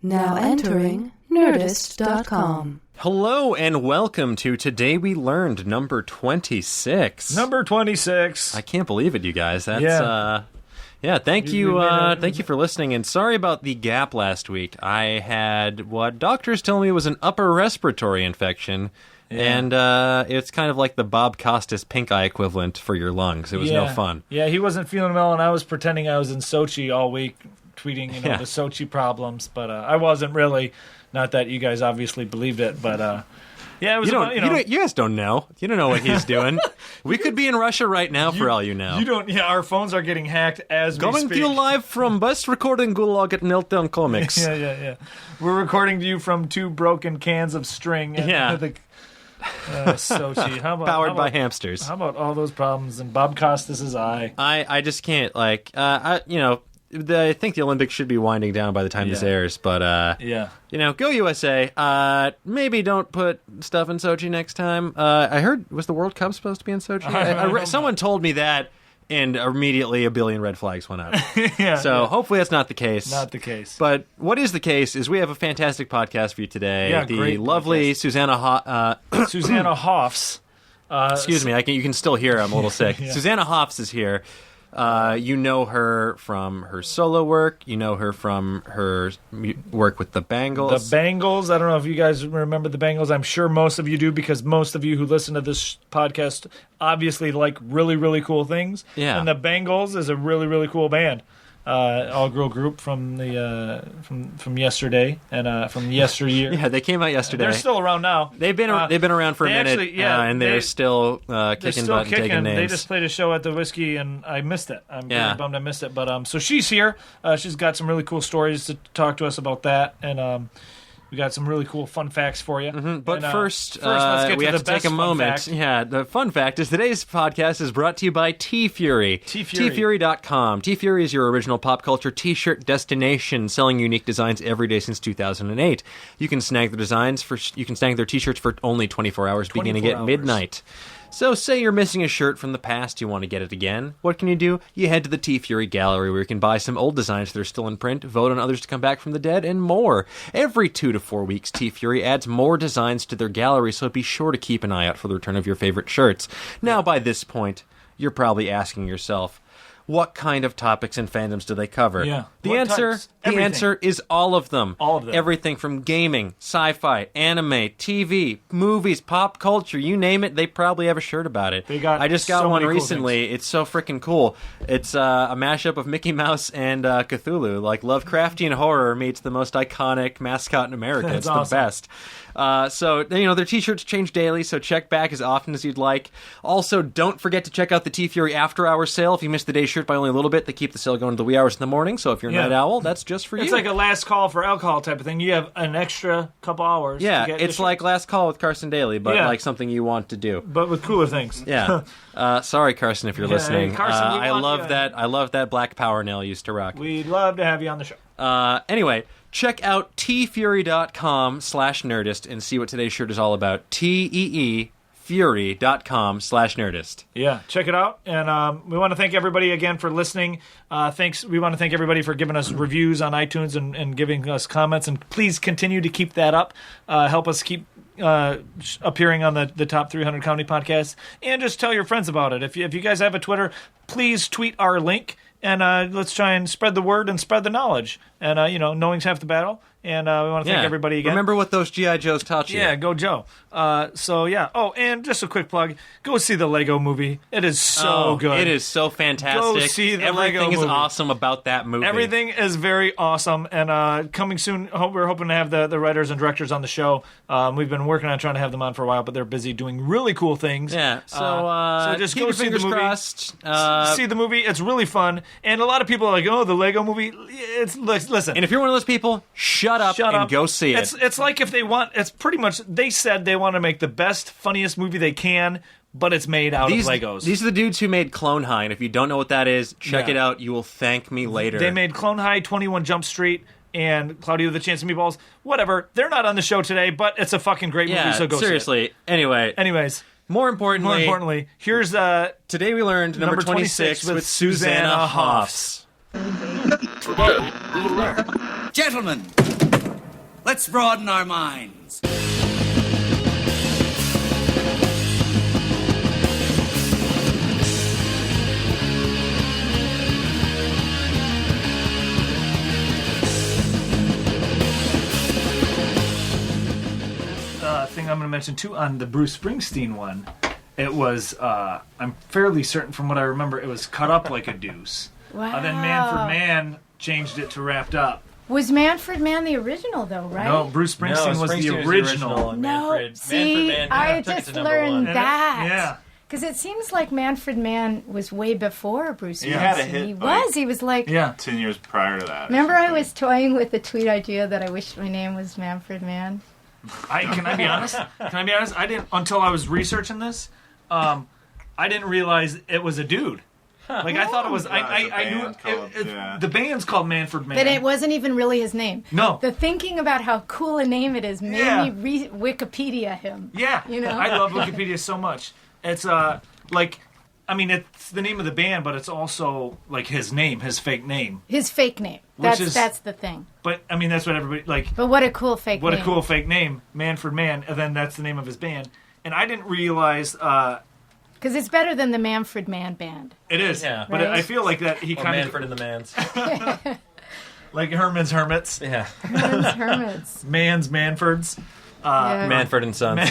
Now entering Nerdist.com. Hello and welcome to Today We Learned number 26. Number 26. I can't believe it, you guys. That's thank you for listening, and sorry about the gap last week. I had what doctors tell me was an upper respiratory infection. Yeah. And it's kind of like the Bob Costas pink eye equivalent for your lungs. It was no fun. Yeah, he wasn't feeling well, and I was pretending I was in Sochi all week, tweeting the Sochi problems, but I wasn't really. Not that you guys obviously believed it, but it was. You guys don't know. You don't know what he's doing. We could be in Russia right now for all you know. You don't. Yeah, our phones are getting hacked as we speak. Coming to you live from best recording gulag at Meltdown Comics. Yeah. We're recording to you from 2 broken cans of string. Sochi. Powered by hamsters. How about all those problems and Bob Costas' eye? I just can't, I think the Olympics should be winding down by the time this airs, but, go USA. Maybe don't put stuff in Sochi next time. I heard, was the World Cup supposed to be in Sochi? Someone told me that, and immediately a billion red flags went up. Hopefully that's not the case. Not the case. But what is the case is we have a fantastic podcast for you today. Yeah, the lovely podcast. Susanna Hoffs. Excuse me, you can still hear I'm a little sick. Susanna Hoffs is here. You know her from her solo work. You know her from her work with the Bangles. The Bangles. I don't know if you guys remember the Bangles. I'm sure most of you do, because most of you who listen to this podcast obviously like really, really cool things. Yeah. And the Bangles is a really, really cool band. All-girl group from the from yesterday and from yesteryear. Yeah, they came out yesterday. They're still around now. They've been around for a minute, and they're still kicking butt and taking names. They just played a show at the Whiskey, and I missed it. I'm really bummed I missed it. But so she's here. She's got some really cool stories to talk to us about that, and we got some really cool fun facts for you. Mm-hmm. But first let's get we have to take a moment. Yeah, the fun fact is today's podcast is brought to you by T-Fury. T-Fury.com. T-Fury is your original pop culture t-shirt destination, selling unique designs every day since 2008. You can snag their t-shirts for only 24 hours beginning at midnight. So say you're missing a shirt from the past, you want to get it again. What can you do? You head to the T-Fury gallery, where you can buy some old designs that are still in print, vote on others to come back from the dead, and more. Every 2 to 4 weeks, T-Fury adds more designs to their gallery, so be sure to keep an eye out for the return of your favorite shirts. Now, by this point, you're probably asking yourself, what kind of topics and fandoms do they cover? Yeah. The answer is all of them. All of them. Everything from gaming, sci-fi, anime, TV, movies, pop culture, you name it, they probably have a shirt about it. I just got one recently. Cool, it's so freaking cool. It's a mashup of Mickey Mouse and Cthulhu. Like Lovecraftian horror meets the most iconic mascot in America. It's awesome. The best. So their t-shirts change daily, so check back as often as you'd like. Also, don't forget to check out the T-Fury after-hours sale. If you missed the day's shirt by only a little bit, they keep the sale going to the wee hours in the morning, so if you're a night owl, that's just for you. It's like a last call for alcohol type of thing. You have an extra couple hours. Yeah, it's like last call with Carson Daly, but like something you want to do. But with cooler things. Yeah. Sorry, Carson, if you're listening. Hey, Carson, I love that Black Power nail you used to rock. We'd love to have you on the show. Anyway, check out tfury.com/nerdist and see what today's shirt is all about. Fury.com/nerdist. Yeah, check it out. And we want to thank everybody again for listening. We want to thank everybody for giving us reviews on iTunes and giving us comments. And please continue to keep that up. Help us keep appearing on the top 300 comedy podcasts. And just tell your friends about it. If you guys have a Twitter, please tweet our link. And let's try and spread the word and spread the knowledge. And, knowing's half the battle. And we want to thank everybody again. Remember what those G.I. Joes taught you. Yeah, go Joe. Oh, and just a quick plug. Go see the Lego movie. It is so good. It is so fantastic. Go see the Lego movie. Everything is awesome about that movie. Everything is very awesome. And coming soon, we're hoping to have the writers and directors on the show. We've been working on trying to have them on for a while, but they're busy doing really cool things. Yeah, so just keep go your see fingers the movie. crossed. See the movie. It's really fun. And a lot of people are like, oh, the Lego movie. Listen. And if you're one of those people, shut up and go see it. It's like if they want, it's pretty much, they said they want to make the best, funniest movie they can, but it's made out of Legos. These are the dudes who made Clone High, and if you don't know what that is, check it out. You will thank me later. They made Clone High, 21 Jump Street, and Cloudy with a Chance of Meatballs. Whatever. They're not on the show today, but it's a fucking great movie, so go seriously. See it. Anyways. More importantly, here's Today We Learned number 26 with Susanna Hoffs. Today we learn. Gentlemen, Let's broaden our minds. Thing I'm going to mention too on the Bruce Springsteen one, it was I'm fairly certain from what I remember it was cut up like a deuce. Wow. Then Manfred Mann changed it to wrapped up. Was Manfred Mann the original though, right? No, Bruce Springsteen was the original. No, see, I just learned that. Yeah. Because it seems like Manfred Mann was way before Bruce Springsteen. He had a hit. He was like 10 years prior to that. Remember I was toying with the tweet idea that I wished my name was Manfred Mann? Can I be honest? I didn't until I was researching this. I didn't realize it was a dude. Like I thought it was. I knew the band's called Manfred Mann. But it wasn't even really his name. No. The thinking about how cool a name it is made me Wikipedia him. Yeah. You know. I love Wikipedia so much. It's it's the name of the band, but it's also like his name, his fake name. His fake name. That's the thing. But I mean, that's what everybody like. But what a cool fake name. What a cool fake name, Manfred Mann, and then that's the name of his band. And I didn't realize. Because it's better than the Manfred Mann Band. It is, yeah. But right? I feel like that he kind of Manfred and the Mans, like Herman's Hermits, yeah, Herman's Hermits, Manfords, Manfred and Sons.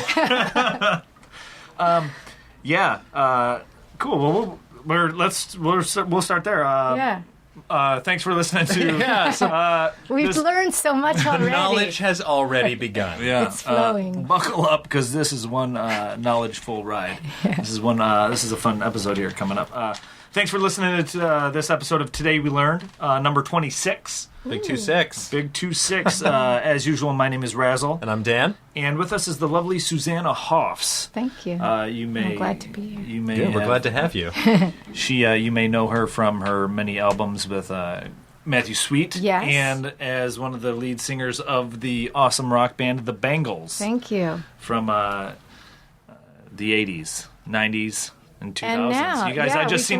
Cool. Well, we'll start there. Thanks for listening to. We've learned so much already. Knowledge has already begun. It's flowing. Buckle up, because this is one knowledgeful ride. This is a fun episode here coming up. Thanks for listening to this episode of Today We Learned, number 26. Big 26. Big 26. As usual, my name is Razzle. And I'm Dan. And with us is the lovely Susanna Hoffs. Thank you. I'm glad to be here. We're glad to have you. You may know her from her many albums with Matthew Sweet. Yes. And as one of the lead singers of the awesome rock band The Bangles. Thank you. From the 80s, 90s. And 2000s. And now, you guys, I just seen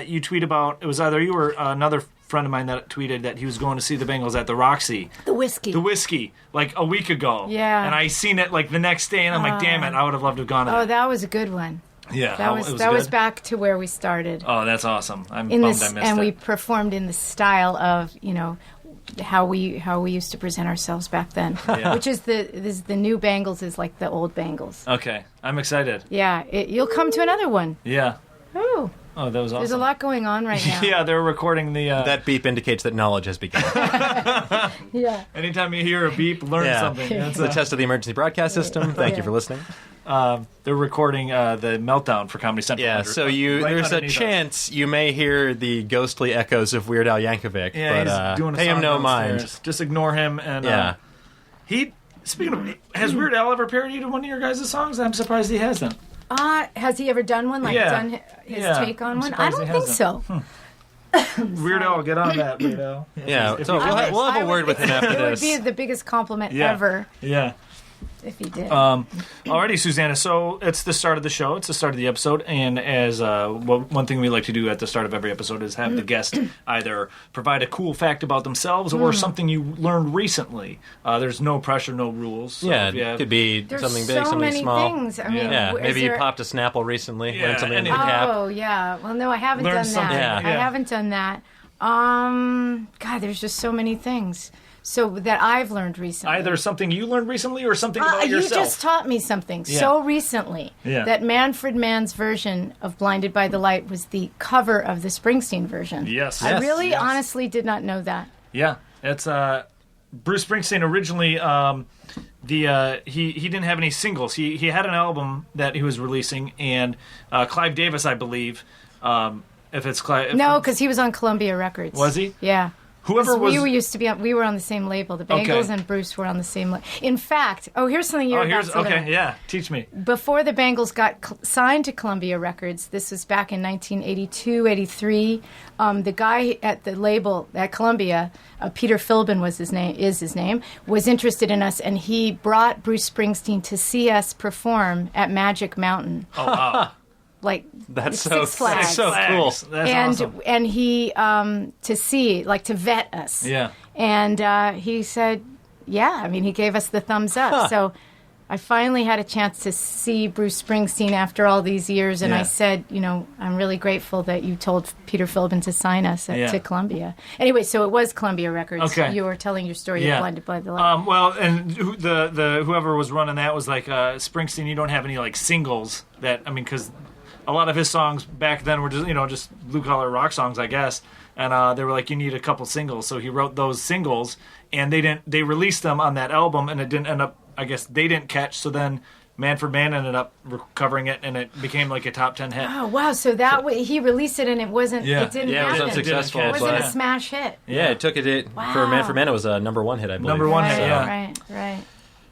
you tweet about, it was either you or another friend of mine that tweeted that he was going to see the Bangles at the Roxy. The Whiskey, like a week ago. Yeah. And I seen it like the next day, and I'm like, damn it, I would have loved to have gone to that. Oh, that was a good one. Yeah, that was back to where we started. Oh, that's awesome. I'm bummed I missed it. And we performed in the style of, how we used to present ourselves back then, which is the new Bangles is like the old Bangles. Okay, I'm excited. Yeah, you'll come to another one. Yeah. Oh, that was awesome. There's a lot going on right now. Yeah, they're recording the. That beep indicates that knowledge has begun. Yeah. Anytime you hear a beep, learn something. It's the test of the emergency broadcast system. Thank you for listening. They're recording the Meltdown for Comedy Central. Yeah, so there's a chance you may hear the ghostly echoes of Weird Al Yankovic. Yeah, but he's doing a pay song him no downstairs. mind. Just ignore him. And speaking of, has Weird Al ever parodied one of your guys' songs? I'm surprised he hasn't. Has he ever done one? Done his take on one? I don't think so. Weird Al, get on that, Weird Al. Yeah, so we'll have a word with him after this. It would be the biggest compliment ever. Yeah. If he did. Alrighty, Susanna. So it's the start of the show. It's the start of the episode. And as one thing we like to do at the start of every episode is have the guest either provide a cool fact about themselves or something you learned recently. There's no pressure, no rules. So it could be something big, something small. Things. I mean, maybe you popped a Snapple recently. Learned something in the cap. Oh, yeah. Well, no, I haven't done that. Yeah. I haven't done that. God, there's just so many things. So that I've learned recently. Either something you learned recently or something about yourself. You just taught me something so recently that Manfred Mann's version of Blinded by the Light was the cover of the Springsteen version. Yes. I really honestly did not know that. Yeah. It's Bruce Springsteen originally he didn't have any singles. He had an album that he was releasing, and Clive Davis, I believe, if it's Clive. No, because he was on Columbia Records. Was he? Yeah. Whoever was... We were on the same label. The Bangles and Bruce were on the same label. In fact, here's something you're about to learn. Yeah, teach me. Before the Bangles got signed to Columbia Records, this was back in 1982, 83, the guy at the label at Columbia, Peter Philbin was his name, was interested in us, and he brought Bruce Springsteen to see us perform at Magic Mountain. Oh, wow. like That's Six Flags. That's so cool. That's awesome. And he to vet us. Yeah. And he said, yeah. I mean, he gave us the thumbs up. So I finally had a chance to see Bruce Springsteen after all these years, and I said, I'm really grateful that you told Peter Philbin to sign us to Columbia. Anyway, so it was Columbia Records. Okay. You were telling your story of Blinded by the Light. Well, and whoever was running that was like, Springsteen, you don't have any like singles because a lot of his songs back then were just blue-collar rock songs, I guess. And they were like, you need a couple singles. So he wrote those singles, and they released them on that album, and it didn't end up, I guess they didn't catch. So then Manfred Mann ended up recovering it, and it became like a top 10 hit. Oh, wow. So he released it, and it wasn't, it didn't it happen. was unsuccessful. It wasn't a smash hit. Yeah, it took it. For Manfred Mann, it was a number 1 hit, I believe. Number 1 hit, Right.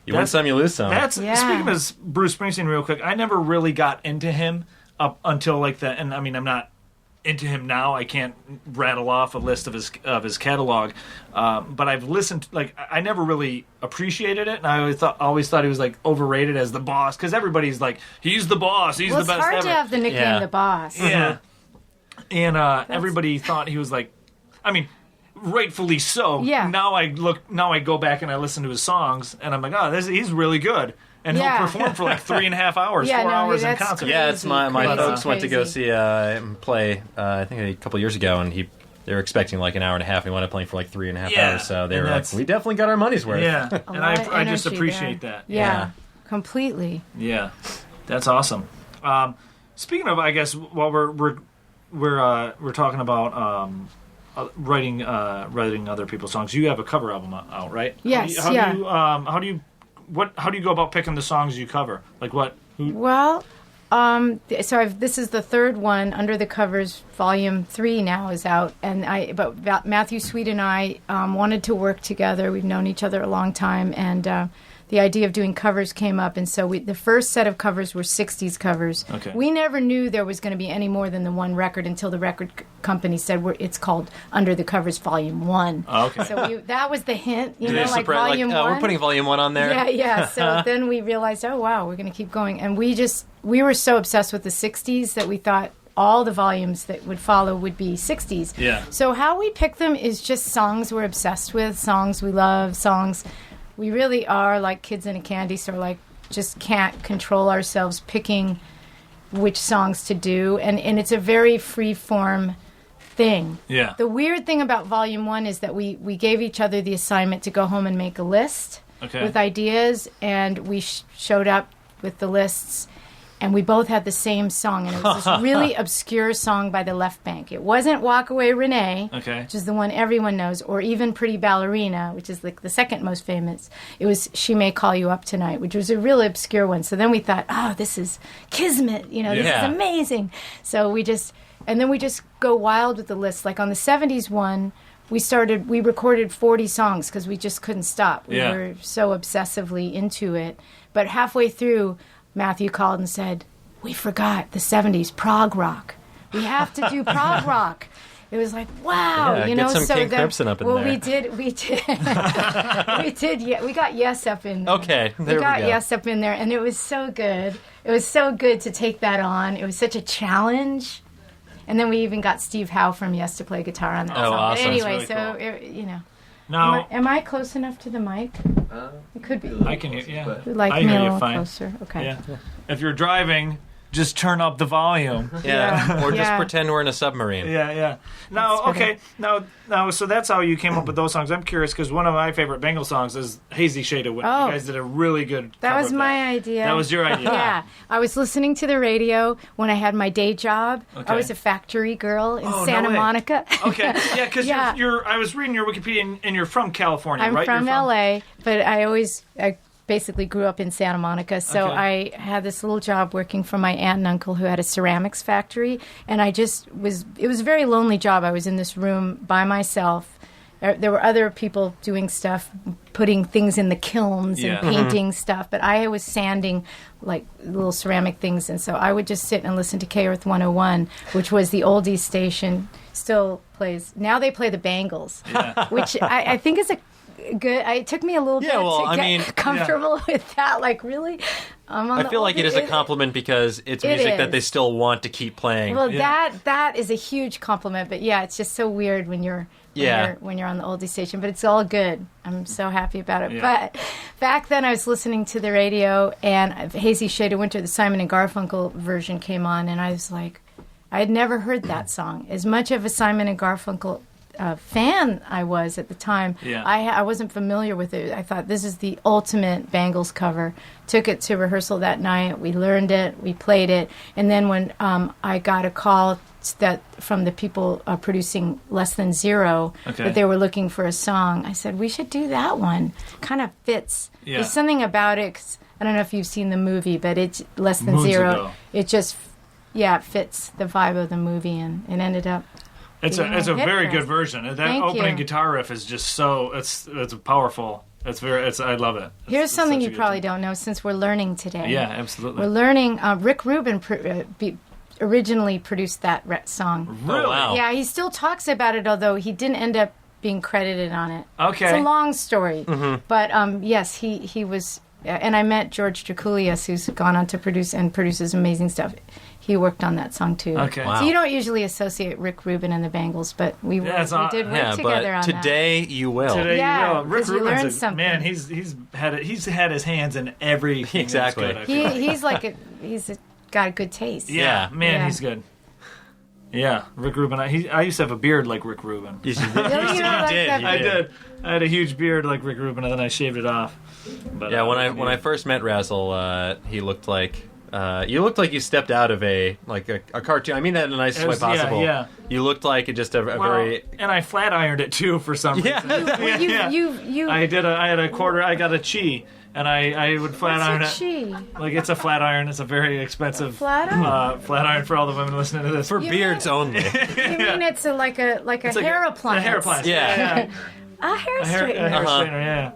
You win some, you lose some. Speaking of Bruce Springsteen real quick, I never really got into him up until like and I mean, I'm not into him now. I can't rattle off a list of his catalog, but I've listened. Like, I never really appreciated it, and I always thought he was like overrated as the boss, because everybody's like, he's the boss, he's the best ever. It's hard to have the nickname the boss. Yeah, and everybody thought he was like, I mean, rightfully so. Yeah. Now I go back and I listen to his songs, and I'm like, oh, he's really good. And he'll perform for like 3.5 hours, 4 hours in concert. Yeah, it's my folks went to go crazy. see him play, I think a couple years ago, and they were expecting like an hour and a half. He wound up playing for like 3.5 hours, so they were like, we definitely got our money's worth. Yeah, and I just appreciate that. Yeah, completely. Yeah, that's awesome. Speaking of, I guess, while we're talking about writing other people's songs, you have a cover album out, right? Yes. How do you go about picking the songs you cover? Like what? Well, this is the third one. Under the Covers, Volume 3 now is out, but Matthew Sweet and I wanted to work together. We've known each other a long time, and the idea of doing covers came up, and so the first set of covers were 60s covers. Okay. We never knew there was going to be any more than the one record until the record company said it's called Under the Covers Volume 1. Oh, okay. So that was the hint, Like Volume 1. We're putting Volume 1 on there. Yeah. So then we realized, oh, wow, we're going to keep going. And we were so obsessed with the 60s that we thought all the volumes that would follow would be 60s. Yeah. So how we pick them is just songs we're obsessed with, songs we love, songs... We really are like kids in a candy store, like just can't control ourselves picking which songs to do. And it's a very free-form thing. Yeah. The weird thing about Volume 1 is that we gave each other the assignment to go home and make a list with ideas, and we showed up with the lists, and we both had the same song, and it was this really obscure song by the Left Bank. It wasn't Walk Away Renee, which is the one everyone knows, or even Pretty Ballerina, which is like the second most famous. It was She May Call You Up Tonight, which was a really obscure one. So then we thought, oh, this is kismet, this is amazing. So we just go wild with the list. Like on the 70s one, we recorded 40 songs because we just couldn't stop. We were so obsessively into it. But halfway through, Matthew called and said, we forgot the 70s prog rock. We have to do prog rock. It was like, wow, get some King Crimson up in there. Well, we did. We got Yes up in there. Okay, there we go. We got Yes up in there, and it was so good. It was so good to take that on. It was such a challenge. And then we even got Steve Howe from Yes to play guitar on that song. Awesome. But anyway, really so, cool. Now, am I close enough to the mic? It could be. I can hear, yeah. You'd like I me hear a you little fine. closer. Okay. Yeah. If you're driving, just turn up the volume. Yeah. Or just Yeah. pretend we're in a submarine. Yeah. Now, okay. Now, so that's how you came up with those songs. I'm curious because one of my favorite Bangles songs is Hazy Shade of Winter. Oh. You guys did a really good That cover was of my idea. That was your idea. Yeah. I was listening to the radio when I had my day job. Okay. I was a factory girl in Oh, no Santa way. Monica. Okay. Yeah, because Yeah. I was reading your Wikipedia and you're from California, I'm right? from You're LA, but I basically grew up in Santa Monica, so Okay. I had this little job working for my aunt and uncle who had a ceramics factory, and it was a very lonely job. I was in this room by myself. There were other people doing stuff, putting things in the kilns and painting stuff, but I was sanding like little ceramic things, and so I would just sit and listen to K-Earth 101, which was the oldies station, still plays. Now they play the Bangles, which I think is a good. It took me a little bit to get comfortable with that. Like, really? I feel like it is a compliment because it's music that they still want to keep playing. Well, that is a huge compliment. But yeah, it's just so weird when you're on the oldie station. But it's all good. I'm so happy about it. Yeah. But back then, I was listening to the radio, and Hazy Shade of Winter, the Simon and Garfunkel version, came on, and I was like, I had never heard that song. As much of a Simon and Garfunkel fan I was at the time, I wasn't familiar with it. I thought, this is the ultimate Bangles cover. Took it to rehearsal that night. We learned it. We played it. And then when I got a call from the people producing Less Than Zero, that they were looking for a song, I said, we should do that one. Kind of fits. Yeah. There's something about it. 'Cause I don't know if you've seen the movie, but it's Less Than Zero. Ago. It just, it fits the vibe of the movie, and it ended up. It's a very good version. That opening guitar riff is just so it's powerful. I love it. Here's something you probably don't know, since we're learning today. Yeah, absolutely. We're learning. Rick Rubin originally produced that song. Really? Oh, wow. Yeah, he still talks about it, although he didn't end up being credited on it. Okay. It's a long story. Mm-hmm. But yes, he was. And I met George Drakoulias, who's gone on to produce and produces amazing stuff. He worked on that song too. Okay. Wow. So you don't usually associate Rick Rubin and the Bangles, but we did work together on that. Today you will. Today you will. Rick Rubin's man. He's had his hands in everything. Exactly. He's got a good taste. Yeah, man, he's good. Yeah, Rick Rubin. I used to have a beard like Rick Rubin. You did. I did. I had a huge beard like Rick Rubin, and then I shaved it off. But, when I first met Razzle, he looked like you looked like you stepped out of a cartoon. I mean that in the nicest way possible. Yeah. You looked like just a very. And I flat ironed it too for some reason. You. I had a quarter. I got a chi. And I would flat iron it. Like, it's a flat iron. It's a very expensive flat iron. Flat iron for all the women listening to this. For beards only. You mean it's like a hair appliance? A hair appliance. Yeah. A hair straightener. A hair straightener. Yeah.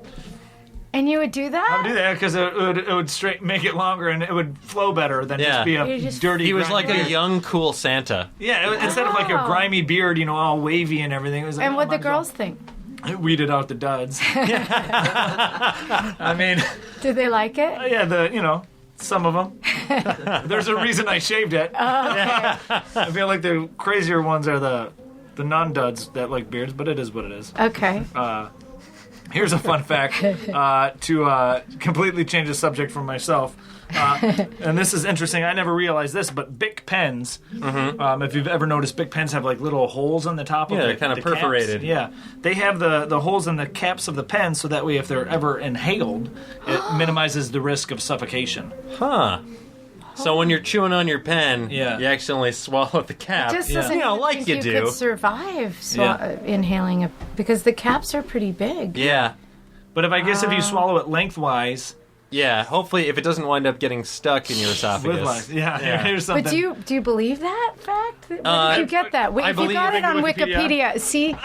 And you would do that? I would do that because it would make it longer and it would flow better than just be a dirty. He was like beard. a young, cool Santa. Yeah, instead of like a grimy beard, all wavy and everything. It was like, and what the girls think? It weeded out the duds. I mean, did they like it? Yeah, some of them. There's a reason I shaved it. Oh, okay. I feel like the crazier ones are the non-duds that like beards, but it is what it is. Okay. Here's a fun fact to completely change the subject from myself. And this is interesting. I never realized this, but Bic pens, if you've ever noticed, Bic pens have like little holes on the top of they're kind of perforated. Caps. Yeah. They have the holes in the caps of the pen so that way if they're ever inhaled, it minimizes the risk of suffocation. Huh. So when you're chewing on your pen, you Yeah. accidentally swallow the cap. It just doesn't like you do. Could survive inhaling it because the caps are pretty big. Yeah. But if you swallow it lengthwise, Yeah, hopefully if it doesn't wind up getting stuck in your esophagus. Here's something. But do you believe that fact? Where did you get that? If you got it on Wikipedia, see?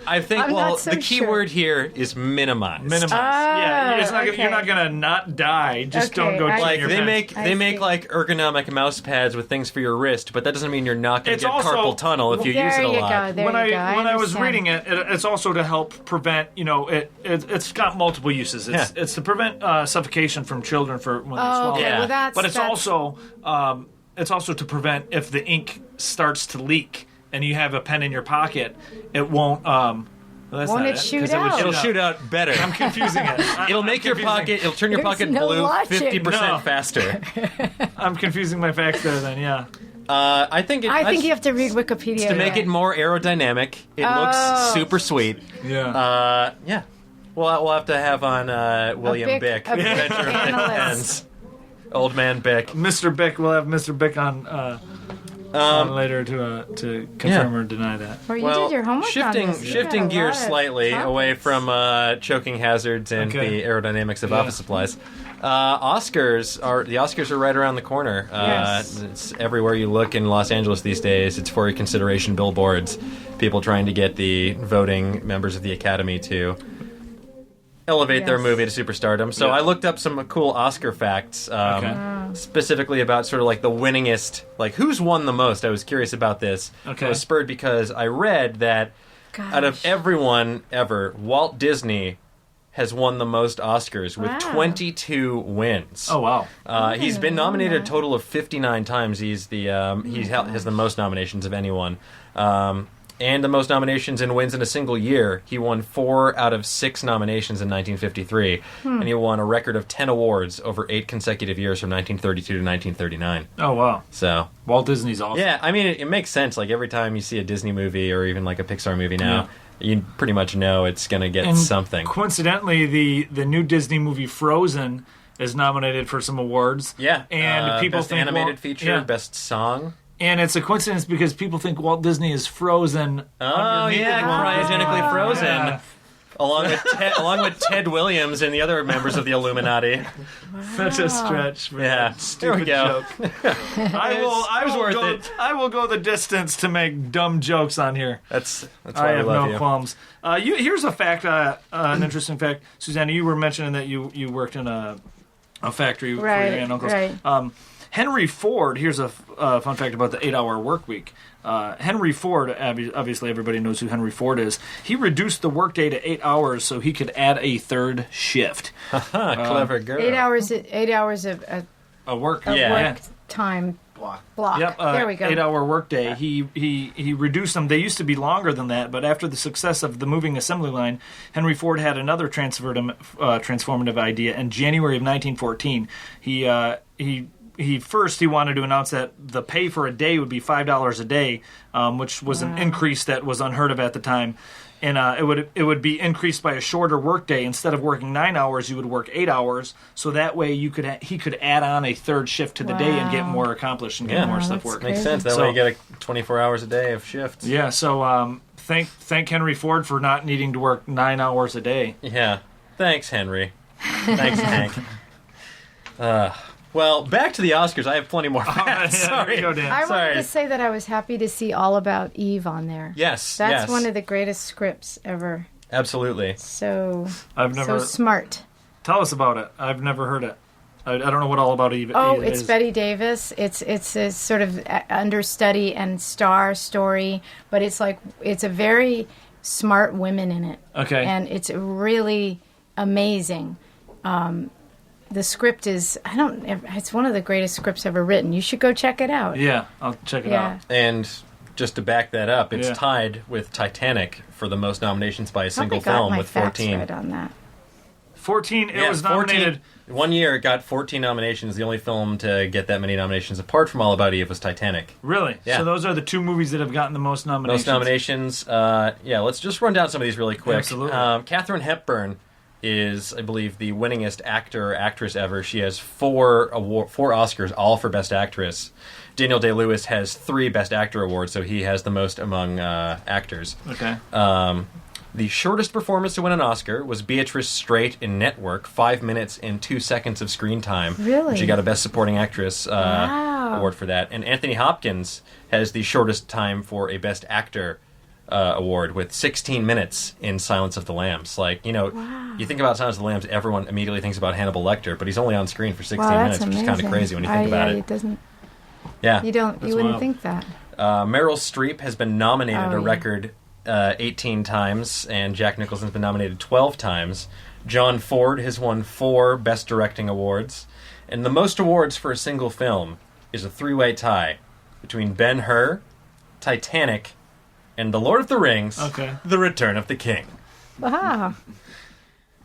I think, the key word here is minimize. Minimize. You're not gonna not die. Just don't go. Like they make like ergonomic mouse pads with things for your wrist, but that doesn't mean you're not gonna get carpal tunnel if you use it a lot. When I was reading it, it's also to help prevent. It's got multiple uses. It's to prevent suffocation from children for when they swallow. Okay. Yeah. Well, But it's also to prevent if the ink starts to leak. And you have a pen in your pocket, it won't. Won't it shoot out? It'll shoot out better. I'm confusing it. It'll make your pocket. It'll turn your pocket blue 50% faster. I'm confusing my facts there. Then I think you have to read Wikipedia to make it more aerodynamic. It looks super sweet. Yeah. Yeah. We'll have to have on William Bick, Adventure of Bic Pens. Old man Bick. Mr. Bick. We'll have Mr. Bick on later to confirm or deny that. Well, you did your homework shifting gears slightly away from choking hazards and the aerodynamics of office supplies. The Oscars are right around the corner. It's everywhere you look in Los Angeles these days. It's for your consideration billboards. People trying to get the voting members of the Academy to elevate their movie to superstardom. So I looked up some cool Oscar facts, specifically about sort of like the winningest, like who's won the most. I was curious about this. I was spurred because I read that out of everyone ever, Walt Disney has won the most Oscars with 22 wins. Oh, wow. He's been nominated a total of 59 times. He has the most nominations of anyone. And the most nominations and wins in a single year. He won 4 out of 6 nominations in 1953. And he won a record of 10 awards over 8 consecutive years from 1932 to 1939. Oh, wow. So Walt Disney's awesome. Yeah, I mean, it makes sense. Like, every time you see a Disney movie or even like a Pixar movie now, you pretty much know it's going to get something. Coincidentally, the new Disney movie Frozen is nominated for some awards. Yeah. And people best think animated feature, best song. And it's a coincidence because people think Walt Disney is frozen. Oh, yeah, cryogenically frozen. Yeah. Along with Ted Williams and the other members of the Illuminati. Such a stretch. Man. Yeah, Stupid there we go. Joke. I will go the distance to make dumb jokes on here. That's why I have we love no qualms. Here's a fact, an interesting fact. Susanna, you were mentioning that you worked in a factory for your aunt and uncles. Right. Henry Ford, here's a fun fact about the 8-hour work week. Henry Ford, obviously everybody knows who Henry Ford is. He reduced the workday to 8 hours so he could add a third shift. Clever girl. 8 hours. 8 hours of work. Work time block. Yep. There we go. 8-hour workday. He reduced them. They used to be longer than that, but after the success of the moving assembly line, Henry Ford had another transformative idea. In January of 1914, he wanted to announce that the pay for a day would be $5 a day, which was an increase that was unheard of at the time. And it would be increased by a shorter workday. Instead of working 9 hours, you would work 8 hours. So that way he could add on a third shift to the day and get more accomplished and get more stuff worked. Makes sense. That way you get 24 hours a day of shifts. Yeah. So thank Henry Ford for not needing to work 9 hours a day. Yeah. Thanks, Henry. Thanks, Hank. Well, back to the Oscars. I have plenty more facts. Sorry. Go, Dan. I wanted to say that I was happy to see All About Eve on there. Yes, That's one of the greatest scripts ever. Absolutely. So smart. Tell us about it. I've never heard it. I don't know what All About Eve is. Oh, it's Bette Davis. It's a sort of understudy and star story, but it's a very smart women in it. Okay. And it's really amazing. The script is, it's one of the greatest scripts ever written. You should go check it out. Yeah, I'll check it out. And just to back that up, it's tied with Titanic for the most nominations by a single film with 14. Right on that. 14, it was nominated. 14, 1 year, it got 14 nominations. The only film to get that many nominations, apart from All About Eve, was Titanic. Really? Yeah. So those are the 2 movies that have gotten the most nominations. Most nominations. Let's just run down some of these really quick. Absolutely. Katharine Hepburn is, I believe, the winningest actor or actress ever. She has 4 Oscars, all for Best Actress. Daniel Day-Lewis has 3 Best Actor awards, so he has the most among actors. Okay. The shortest performance to win an Oscar was Beatrice Straight in Network, 5 minutes and 2 seconds of screen time. Really? She got a Best Supporting Actress award for that. And Anthony Hopkins has the shortest time for a Best Actor award with 16 minutes in Silence of the Lambs. You think about Silence of the Lambs, everyone immediately thinks about Hannibal Lecter, but he's only on screen for 16 minutes, which is kind of crazy when you think about it. It doesn't. Yeah, you wouldn't think that. Meryl Streep has been nominated a record 18 times, and Jack Nicholson's been nominated 12 times. John Ford has won 4 Best Directing awards, and the most awards for a single film is a 3-way tie between Ben-Hur, Titanic, and The Lord of the Rings, The Return of the King. Wow.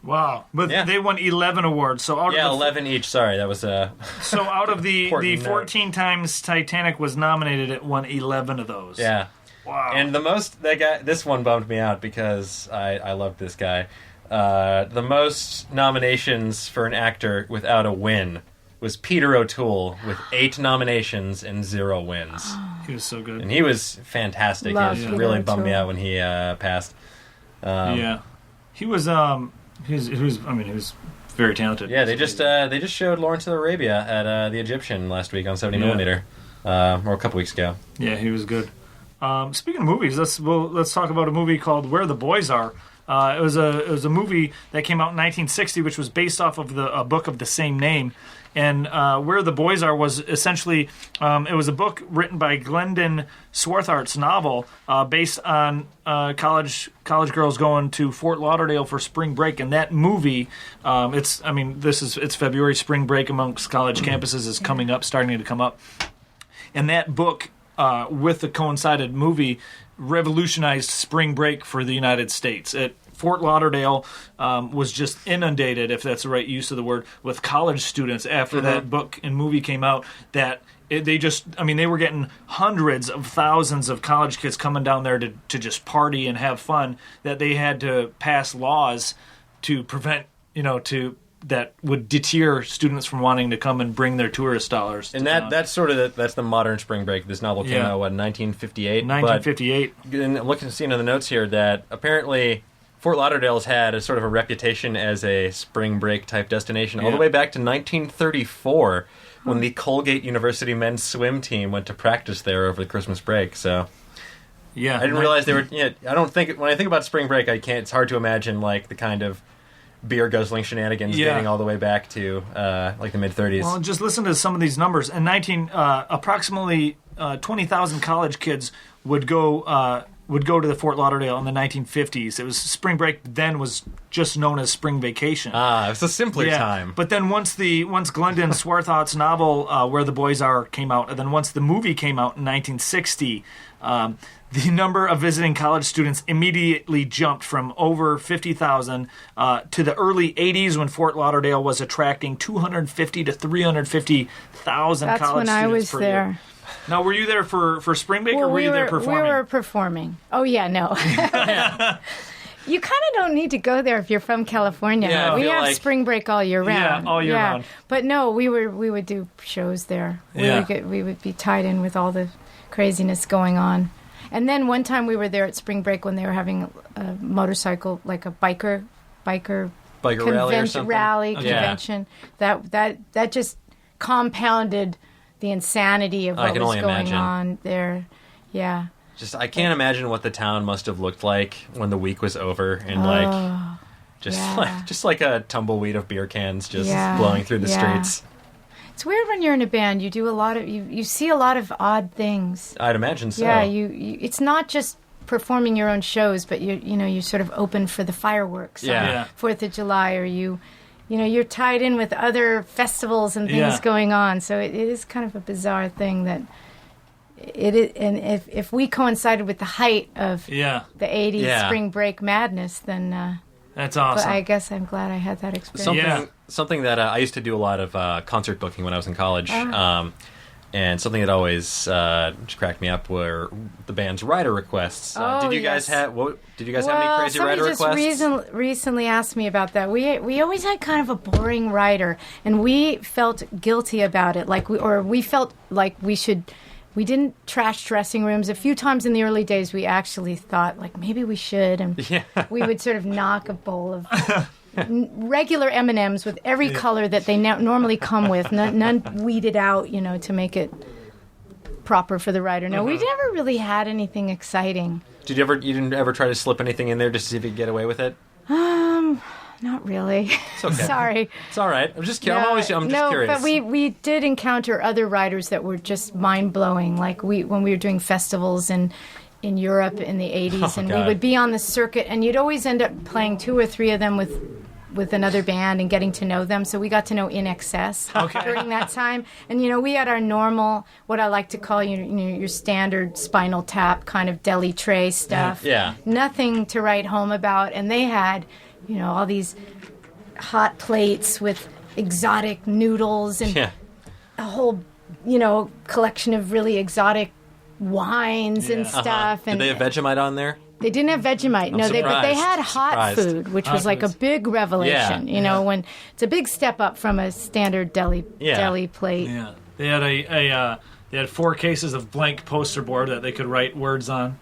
Wow. But they won 11 awards. So 11 each. Sorry, that was So out of the 14 times Titanic was nominated, it won 11 of those. Yeah. Wow. And this one bummed me out because I loved this guy. The most nominations for an actor without a win was Peter O'Toole with 8 nominations and 0 wins. He was so good. And he was fantastic. It really bummed me out when he passed. He was he was very talented. Yeah, they just showed Lawrence of Arabia at the Egyptian last week on 70mm, or a couple weeks ago. Yeah, he was good. Speaking of movies, let's talk about a movie called Where the Boys Are. It was a movie that came out in 1960, which was based off of a book of the same name. And Where the Boys Are was essentially, it was a book written by Glendon Swarthart's novel based on college girls going to Fort Lauderdale for spring break. And that movie, it's February, spring break amongst college campuses is starting to come up. And that book, with the coincided movie, revolutionized spring break for the United States. Fort Lauderdale was just inundated, if that's the right use of the word, with college students after that book and movie came out. They were getting hundreds of thousands of college kids coming down there to just party and have fun, that they had to pass laws to prevent, that would deter students from wanting to come and bring their tourist dollars. And that's the modern spring break. This novel came out, in 1958? 1958. And I'm seeing in the notes here that apparently Fort Lauderdale's had a sort of a reputation as a spring break type destination all the way back to 1934 when the Colgate University men's swim team went to practice there over the Christmas break. So I didn't realize they were. I don't think when I think about spring break, it's hard to imagine like the kind of beer guzzling shenanigans dating all the way back to like the mid-30s. Well, just listen to some of these numbers. In approximately 20,000 college kids would go to the Fort Lauderdale in the 1950s. It was spring break. Then was just known as spring vacation. It was a simpler time. But then once Glendon Swarthart's novel Where the Boys Are came out, and then once the movie came out in 1960. The number of visiting college students immediately jumped from over 50,000 to the early 80s when Fort Lauderdale was attracting 250 to 350,000 college students per year. That's when I was there. Now, were you there for spring break, or were you there performing? We were performing. Oh, yeah, no. You kind of don't need to go there if you're from California. Yeah, we have spring break all year round. Yeah, all year round. But no, we would do shows there. We would be tied in with all the craziness going on. And then one time we were there at spring break when they were having a motorcycle, like a biker rally or something. Convention. That just compounded the insanity of what was going on there. Yeah. I can't imagine what the town must have looked like when the week was over and just like a tumbleweed of beer cans just blowing through the streets. It's weird when you're in a band. You do a lot of you see a lot of odd things. I'd imagine so. Yeah, you it's not just performing your own shows, but you're sort of open for the fireworks on 4th of July, or you're tied in with other festivals and things going on. So it is kind of a bizarre thing that it is, and if we coincided with the height of the 80s spring break madness, then that's awesome. But I guess I'm glad I had that experience. Something that I used to do a lot of concert booking when I was in college, and something that always just cracked me up were the band's rider requests. Did you guys have any crazy rider requests? Somebody just recently asked me about that. We always had kind of a boring rider, and we felt guilty about it. We felt like we didn't trash dressing rooms. A few times in the early days, we actually thought, maybe we should. And we would sort of knock a bowl of regular M&Ms with every color that they normally come with, none weeded out, to make it proper for the rider. No, we never really had anything exciting. You didn't ever try to slip anything in there just to see if you could get away with it? Not really. It's okay. Sorry. It's all right. I'm just curious. But we did encounter other riders that were just mind-blowing, when we were doing festivals in Europe in the 80s, and we would be on the circuit, and you'd always end up playing 2 or 3 of them with another band and getting to know them. So we got to know In Excess during that time. And, we had our normal, what I like to call, your standard Spinal Tap kind of deli tray stuff. Yeah. Nothing to write home about. And they had, all these hot plates with exotic noodles and a whole, collection of really exotic wines and stuff. And did they have Vegemite on there? They didn't have Vegemite. No, but they had hot food, which was like a big revelation. When it's a big step up from a standard deli plate. Yeah, they had they had 4 cases of blank poster board that they could write words on.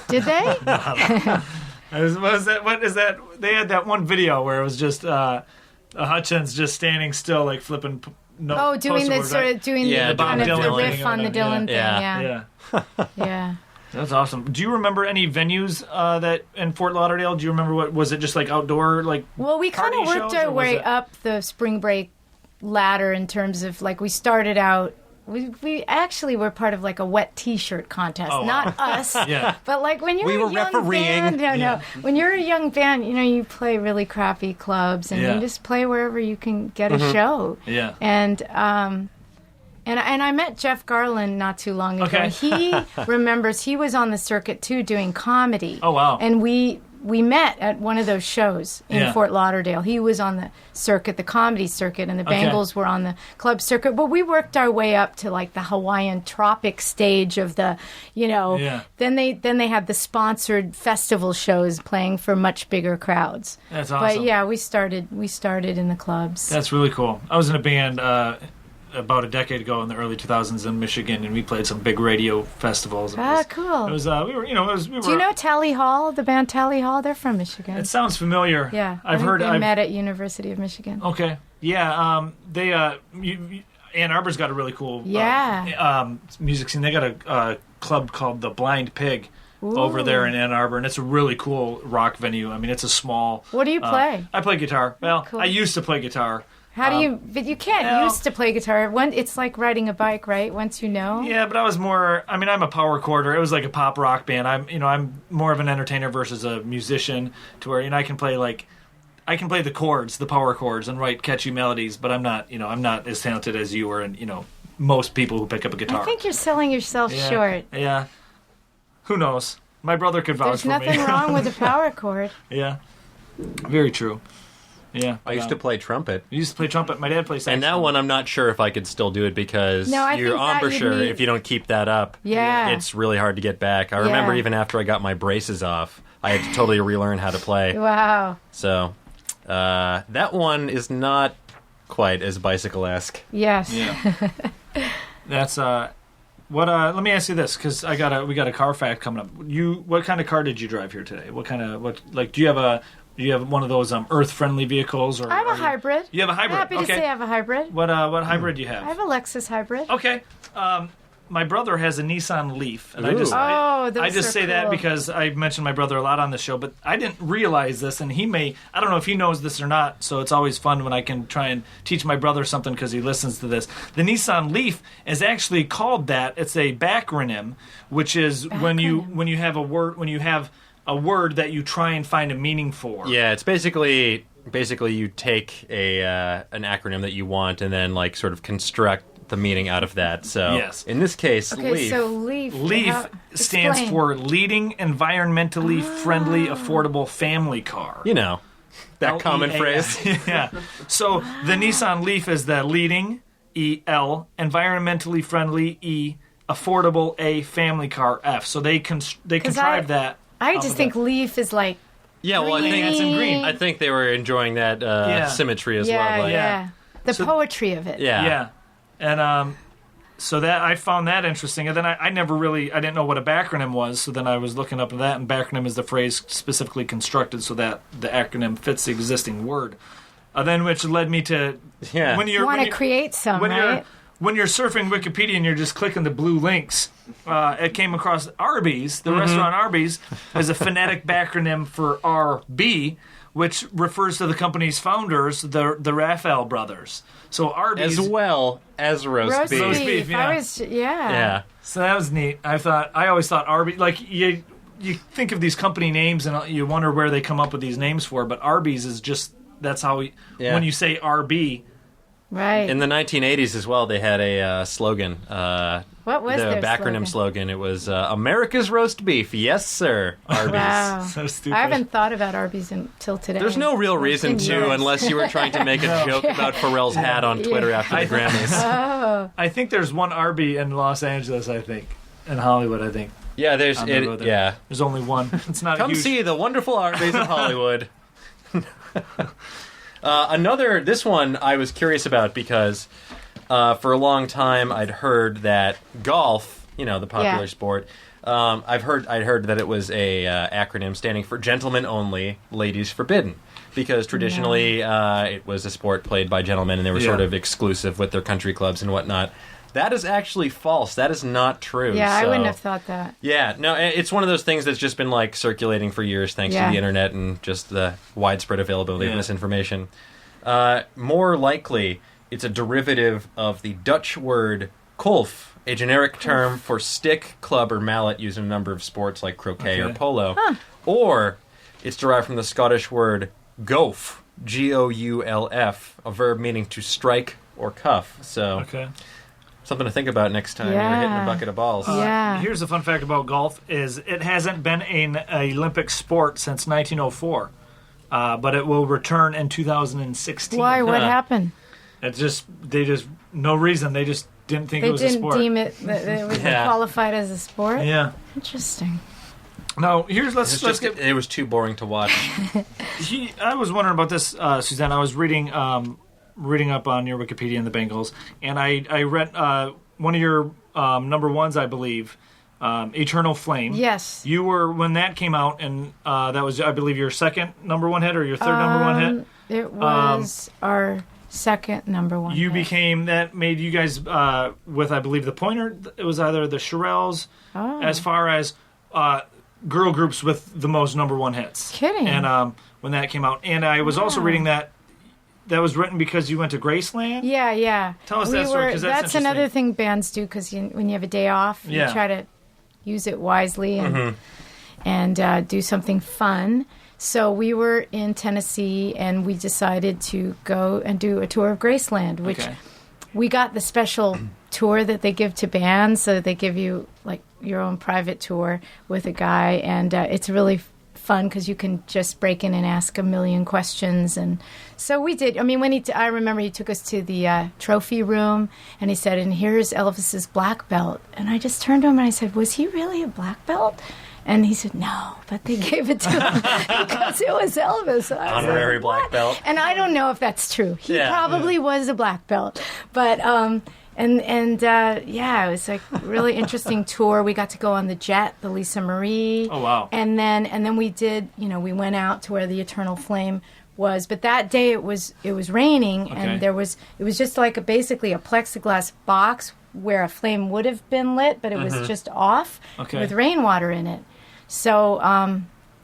Did they? What is that? They had that one video where it was just Hutchins just standing still, flipping. Doing the sort of doing the kind of the riff on the Dylan thing. Yeah. That's awesome. Do you remember any venues that in Fort Lauderdale? Do you remember what was it? Just like outdoor, like Well, we kind of worked our way up the spring break ladder in terms of like we started out. We actually were part of like a wet T-shirt contest, not us. Yeah. But like when you're We a were young refereeing. band, no. When you're a young band, you play really crappy clubs and you just play wherever you can get a show. Yeah. And I met Jeff Garland not too long ago. Okay. He remembers he was on the circuit too doing comedy. Oh, wow. And we met at one of those shows in Fort Lauderdale. He was on the circuit, the comedy circuit, and the Bangles were on the club circuit. But we worked our way up to like the Hawaiian tropic stage of the, Then they had the sponsored festival shows playing for much bigger crowds. That's awesome. But yeah, we started in the clubs. That's really cool. I was in a band about a decade ago in the early 2000s in Michigan, and we played some big radio festivals. Cool. It was we were. Do you know Tally Hall, the band Tally Hall? They're from Michigan. It sounds familiar. Yeah, I've heard. They met at University of Michigan. Okay. Yeah. They. Ann Arbor's got a really cool. Music scene. They got a club called the Blind Pig. Ooh. Over there in Ann Arbor, and it's a really cool rock venue. I mean, it's a small. What do you play? I play guitar. Well, Cool. I used to play guitar. How do you? But you can't used to play guitar. It's like riding a bike, right? Once you know. Yeah, but I was more. I mean, I'm a power chorder. It was like a pop rock band. I'm more of an entertainer versus a musician. To where I can play the chords, the power chords, and write catchy melodies. But I'm not. I'm not as talented as you or, and most people who pick up a guitar. I think you're selling yourself short. Yeah. Who knows? My brother could vouch There's for me. nothing wrong with a power chord. Yeah. Very true. Yeah. I used to play trumpet. You used to play trumpet. My dad plays saxophone. And that one, I'm not sure if I could still do it because I your think that embouchure, you'd need- if you don't keep that up, it's really hard to get back. I remember even after I got my braces off, I had to totally relearn how to play. Wow. So that one is not quite as bicycle-esque. Yes. Yeah. That's what. Let me ask you this, because we got a car fact coming up. What kind of car did you drive here today? Do you have one of those Earth-friendly vehicles? Or I have a hybrid. You have a hybrid. I'm happy to say I have a hybrid. What hybrid do you have? I have a Lexus hybrid. Okay. My brother has a Nissan Leaf, and I those just say that cool. because I've mentioned my brother a lot on the show, but I didn't realize this, and I don't know if he knows this or not, so it's always fun when I can try and teach my brother something because he listens to this. The Nissan Leaf is actually called that. It's a backronym, which is when you have a word that you try and find a meaning for. Yeah, it's basically you take an acronym that you want and then sort of construct the meaning out of that. So yes. In this case, Okay, Leaf. so Leaf. Leaf stands for Leading Environmentally Friendly Affordable Family Car. That common phrase. Yeah. So the Nissan Leaf is the leading, E-L, environmentally friendly, E, affordable, A, family car, F. So they contrived that. I just think Leaf is like. Yeah, well, I think it's in green. I think they were enjoying that symmetry as well. Yeah. The poetry of it. Yeah. And so that I found that interesting. And then I didn't know what a backronym was. So then I was looking up that, and backronym is the phrase specifically constructed so that the acronym fits the existing word. Then which led me to when you want to create some, right? When you're surfing Wikipedia and you're just clicking the blue links, it came across Arby's. The restaurant Arby's is a phonetic backronym for RB, which refers to the company's founders, the Raphael brothers. So Arby's, as well as roast beef. Roast beef, yeah. Yeah. So that was neat. I always thought Arby's, you think of these company names and you wonder where they come up with these names for, but Arby's is just, that's how when you say RB. Right. In the 1980s as well, they had a slogan. What was the their backronym slogan? It was America's roast beef, yes sir. Arby's. Wow. So stupid. I haven't thought about Arby's until today. There's no real reason to, unless you were trying to make a joke about Pharrell's hat on Twitter after the Grammys. Oh. I think there's one Arby in Los Angeles. I think in Hollywood. I think. Yeah, there's only one. It's not. Come see the wonderful Arby's of Hollywood. This one I was curious about because for a long time I'd heard that golf, the popular sport, I'd heard that it was a acronym standing for Gentlemen Only, Ladies Forbidden, because traditionally it was a sport played by gentlemen and they were sort of exclusive with their country clubs and whatnot. That is actually false. That is not true. Yeah, I So- wouldn't have thought that. Yeah, no, it's one of those things that's just been like circulating for years thanks to the internet and just the widespread availability of misinformation. More likely, it's a derivative of the Dutch word kolf, a generic term for stick, club, or mallet used in a number of sports like croquet or polo. Or it's derived from the Scottish word gouf, Goulf, a verb meaning to strike or cuff. So something to think about next time you're hitting a bucket of balls. Here's a fun fact about golf: is it hasn't been an Olympic sport since 1904, but it will return in 2016. Why? What happened? It's just no reason. They just didn't think it was a sport. They didn't deem it that it was qualified as a sport. Yeah. Interesting. Now let's get. It was too boring to watch. I was wondering about this, Susanna. I was reading up on your Wikipedia and the Bangles, and I read one of your number ones, I believe, Eternal Flame. Yes. You were, when that came out, and that was, I believe, your second number one hit or your third number one hit? It was our second number one You hit. became, that made you guys, with, I believe, the Pointer, it was either the Shirelles, as far as girl groups with the most number one hits. Kidding. And when that came out. And I was also reading that was written because you went to Graceland? Yeah. Tell us that story, because that's another thing bands do, because when you have a day off, you try to use it wisely and do something fun. So we were in Tennessee, and we decided to go and do a tour of Graceland, which we got the special tour that they give to bands, so that they give you like your own private tour with a guy, and it's really fun because you can just break in and ask a million questions. And so we did. I mean, when I remember he took us to the trophy room, and he said, "And here's Elvis's black belt." And I just turned to him and I said, "Was he really a black belt?" And he said, "No, but they gave it to him because it was Elvis." Honorary black belt. And I don't know if that's true. He probably was a black belt, but it was like a really interesting tour. We got to go on the jet, the Lisa Marie. Oh wow! And then we did. We went out to where the Eternal Flame was, but that day it was raining, and it was just like basically a plexiglass box where a flame would have been lit, but it was just off with rainwater in it. So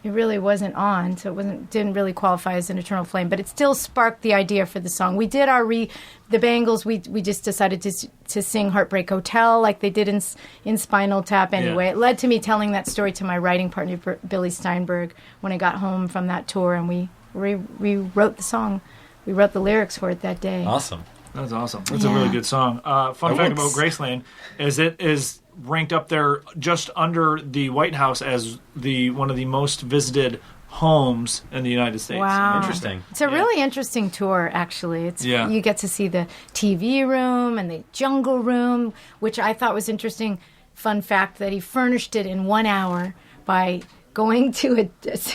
it really wasn't on, so it didn't really qualify as an Eternal Flame, but it still sparked the idea for the song. We did the Bangles. We just decided to sing Heartbreak Hotel like they did in Spinal Tap anyway. Yeah. It led to me telling that story to my writing partner Billy Steinberg when I got home from that tour, and we wrote the song. We wrote the lyrics for it that day. Awesome. That's awesome. That's a really good song. Fun fact about Graceland is it is ranked up there just under the White House as one of the most visited homes in the United States. Wow. Interesting. It's a really interesting tour, actually. Yeah. You get to see the TV room and the jungle room, which I thought was interesting. Fun fact that he furnished it in 1 hour by going to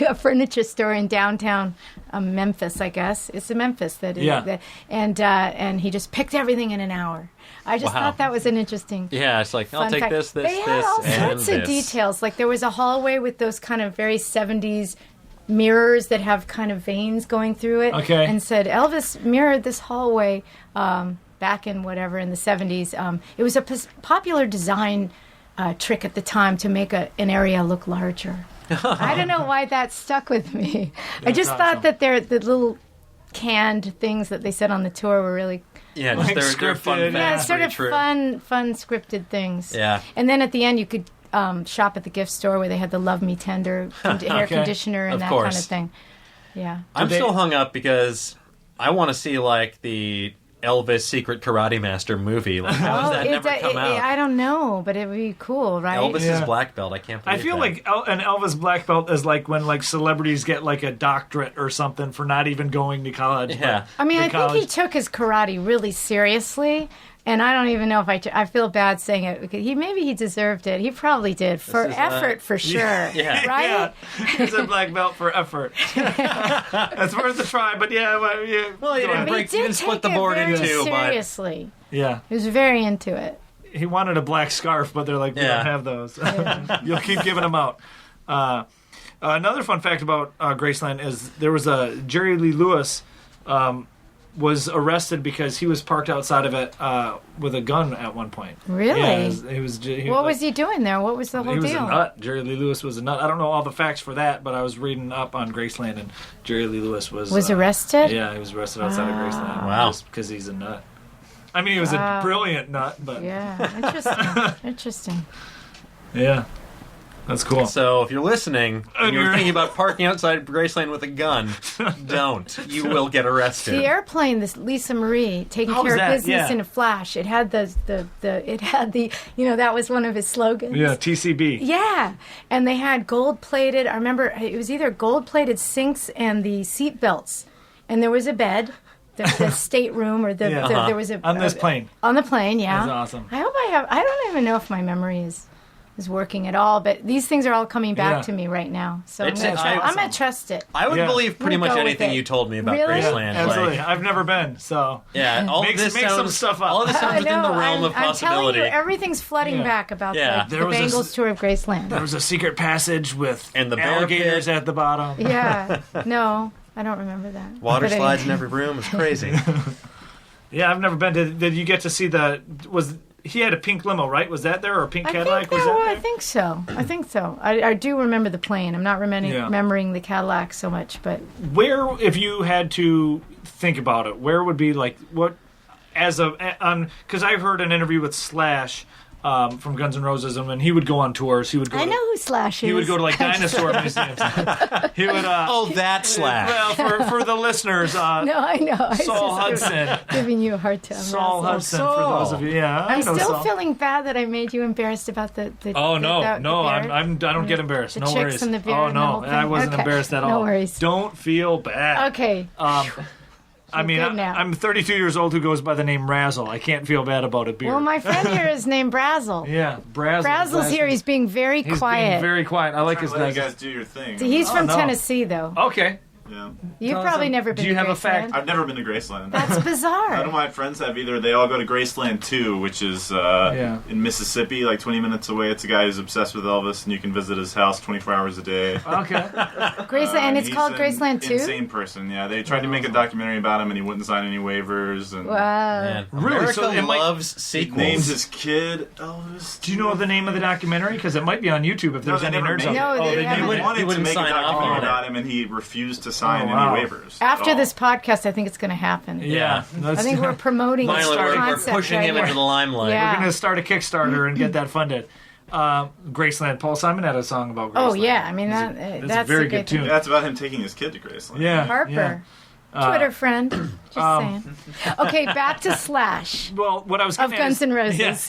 a furniture store in downtown Memphis, I guess. It's in Memphis. And he just picked everything in an hour. I just thought that was an interesting it's like, I'll take fact. this, They had all and sorts of details. Like there was a hallway with those kind of very 70s mirrors that have kind of veins going through it. Okay. And said, Elvis mirrored this hallway back in whatever, in the 70s. It was a popular design trick at the time to make an area look larger. I don't know why that stuck with me. I just thought that the little canned things that they said on the tour were really they're scripted. fun. sort of fun scripted things. Yeah. And then at the end, you could shop at the gift store where they had the Love Me Tender hair conditioner and Of that course. kind of thing. Yeah. I'm still hung up because I want to see like the Elvis Secret Karate Master movie. Like, how has that never come out? I don't know, but it would be cool, right? Elvis's black belt. I can't believe I feel that. like an Elvis black belt is like when like celebrities get like a doctorate or something for not even going to college. Yeah. I mean, I think he took his karate really seriously, and I don't even know if I feel bad saying it because maybe he deserved it. He probably did for effort, for sure. Yeah. Right? Yeah, it's a black belt for effort. That's worth a try, but Well, he didn't But he did split the take it board very in two, but seriously. yeah. He was very into it. He wanted a black scarf, but they're like, we don't have those. You'll keep giving them out. Another fun fact about Graceland is there was a Jerry Lee Lewis was arrested because he was parked outside of it with a gun at one point. Really? Yeah, what was he doing there? What was the whole deal? He was a nut. Jerry Lee Lewis was a nut. I don't know all the facts for that, but I was reading up on Graceland, and Jerry Lee Lewis was arrested? Yeah, he was arrested outside of Graceland. Wow. Just because he's a nut. I mean, he was a brilliant nut, but... Yeah, interesting. Yeah. That's cool. So if you're listening and you're thinking about parking outside Graceland with a gun, don't. You will get arrested. The airplane, this Lisa Marie, taking care of business in a flash. It had that was one of his slogans. Yeah, TCB. Yeah, and they had gold-plated. I remember it was either gold-plated sinks and the seat belts, and there was a bed. The stateroom or there was a on this plane. On the plane, yeah. That's awesome. I hope I don't even know if my memory is working at all, but these things are all coming back to me right now. So I'm going to trust it. I would believe pretty much anything you told me about Graceland. Yeah, absolutely. I've never been, so make some stuff up. All this sounds within the realm of possibility. I'm telling you, everything's flooding back about the Bangles tour of Graceland. There was a secret passage with and the alligators at the bottom. Yeah, no, I don't remember that. Water slides in every room. It's crazy. Yeah, I've never been. Did you get to see he had a pink limo, right? Was that there, or a pink Cadillac? I think so. I do remember the plane. I'm not remembering the Cadillac so much, but where, if you had to think about it, where would be what because I've heard an interview with Slash. From Guns N' Roses, and he would go on tours. I know who Slash is. He would go to dinosaur museums. He would. That Slash. Well, for the listeners. No, I know. Saul Hudson. Giving you a hard time. Saul Hudson. For those of you, yeah. I'm still feeling bad that I made you embarrassed about the Oh no, I don't get embarrassed. No worries. The bear oh no, I wasn't embarrassed at all. No worries. Don't feel bad. Okay. I mean, I'm 32 years old who goes by the name Razzle. I can't feel bad about a beer. Well, my friend here is named Brazzle. Yeah, Brazzle. Brazzle's here. He's being very quiet. He's being very quiet. I like his name. You guys do your thing. He's from Tennessee, though. Okay. Yeah. You've probably never been to Graceland. Do you have a fact? I've never been to Graceland. That's bizarre. None of my friends have either. They all go to Graceland 2, which is in Mississippi, 20 minutes away. It's a guy who's obsessed with Elvis, and you can visit his house 24 hours a day. Okay. Graceland, and it's called Graceland 2? Insane person, yeah. They tried to make a documentary about him, and he wouldn't sign any waivers. And wow. Man. Really? America So loves sequels. He names his kid Elvis. Do you know the name of the documentary? Because it might be on YouTube if there's any nerds out there. No, they wanted to make a documentary on about him, and he refused to sign any waivers. After this podcast, I think it's going to happen. Yeah. I think we're promoting this concept. We're pushing him into the limelight. Yeah. We're going to start a Kickstarter and get that funded. Graceland. Paul Simon had a song about Graceland. Oh, yeah. I mean, that's a very good tune. That's about him taking his kid to Graceland. Yeah. Harper. Twitter friend. Just saying. Okay, back to Slash. Well, what I was getting of Guns N' Roses.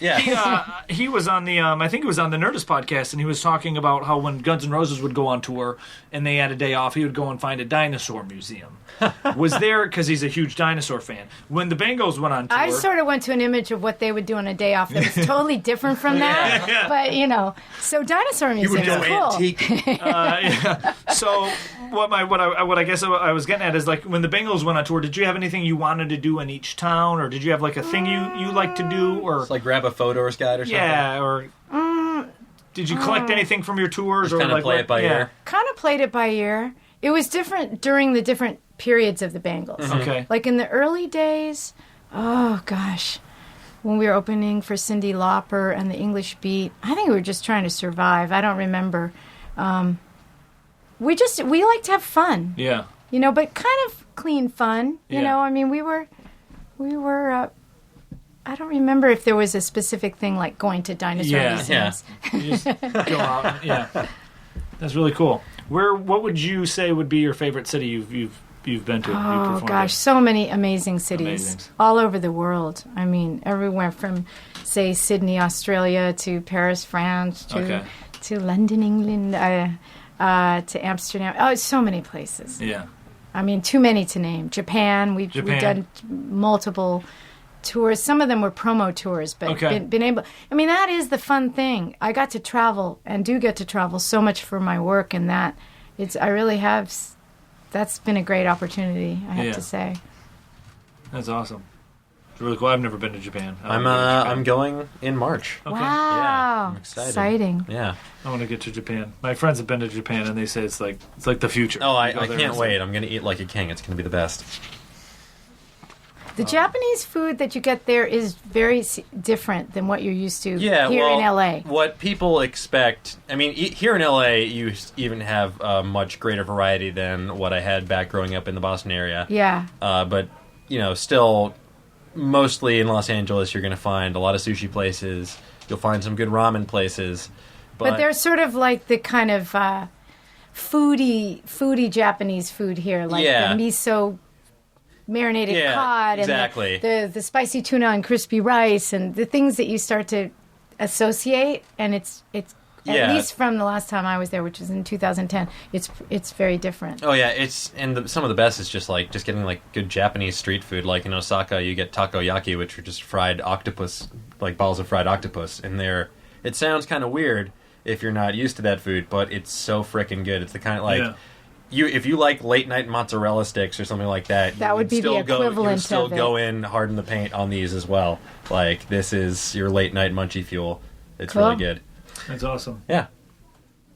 He was on the I think it was on the Nerdist podcast, and he was talking about how when Guns N' Roses would go on tour and they had a day off, he would go and find a dinosaur museum. Was there, because he's a huge dinosaur fan. When the Bangles went on tour, I sort of went to an image of what they would do on a day off that was totally different from that. But so dinosaur museum is cool. Antique. So what I guess I was getting at is when the Bangles went on tour, did you have anything you wanted to do in each town, or did you have a thing you like to do, or just grab a photos guide or something? Yeah, or did you collect anything from your tours, just or kind of play it by ear? Kind of played it by ear. It was different during the different periods of the Bangles. Mm-hmm. Okay, like in the early days. Oh gosh. When we were opening for Cyndi Lauper and the English Beat, I think we were just trying to survive. I don't remember. We like to have fun. Yeah. But kind of clean fun. You know, I mean, we were. I don't remember if there was a specific thing like going to dinosaur museums. Yeah. You just go out. Yeah. That's really cool. What would you say would be your favorite city you've been to? Oh gosh, so many amazing cities all over the world. I mean, everywhere from, say, Sydney, Australia, to Paris, France, to London, England, to Amsterdam. Oh, so many places. Yeah. I mean, too many to name. Japan. We've done multiple tours. Some of them were promo tours, but been able. I mean, that is the fun thing. I got to travel and do get to travel so much for my work, and I really have. That's been a great opportunity, I have to say. That's awesome. It's really cool. I've never been to Japan. I'm going in March. Okay. Wow. Yeah, I'm excited. Exciting. Yeah. I want to get to Japan. My friends have been to Japan, and they say it's like the future. Oh, I can't wait. I'm going to eat like a king. It's going to be the best. The Japanese food that you get there is very different than what you're used to here in LA. What people expect, I mean, here in LA, you even have a much greater variety than what I had back growing up in the Boston area. Yeah. But, still, mostly in Los Angeles, you're going to find a lot of sushi places. You'll find some good ramen places. But they're sort of like the kind of foodie Japanese food here, like the miso marinated cod exactly. and the spicy tuna and crispy rice and the things that you start to associate, and it's at least from the last time I was there, which was in 2010, it's very different. Oh yeah, some of the best is just getting like good Japanese street food. Like in Osaka, you get takoyaki, which are just fried octopus, like balls of fried octopus, and it sounds kind of weird if you're not used to that food, but it's so frickin' good. It's the kind of if you like late night mozzarella sticks or something like that, that would be the equivalent you would still of it. go in hard in the paint on these as well. Like, this is your late night munchy fuel. It's cool. really good. That's awesome. Yeah.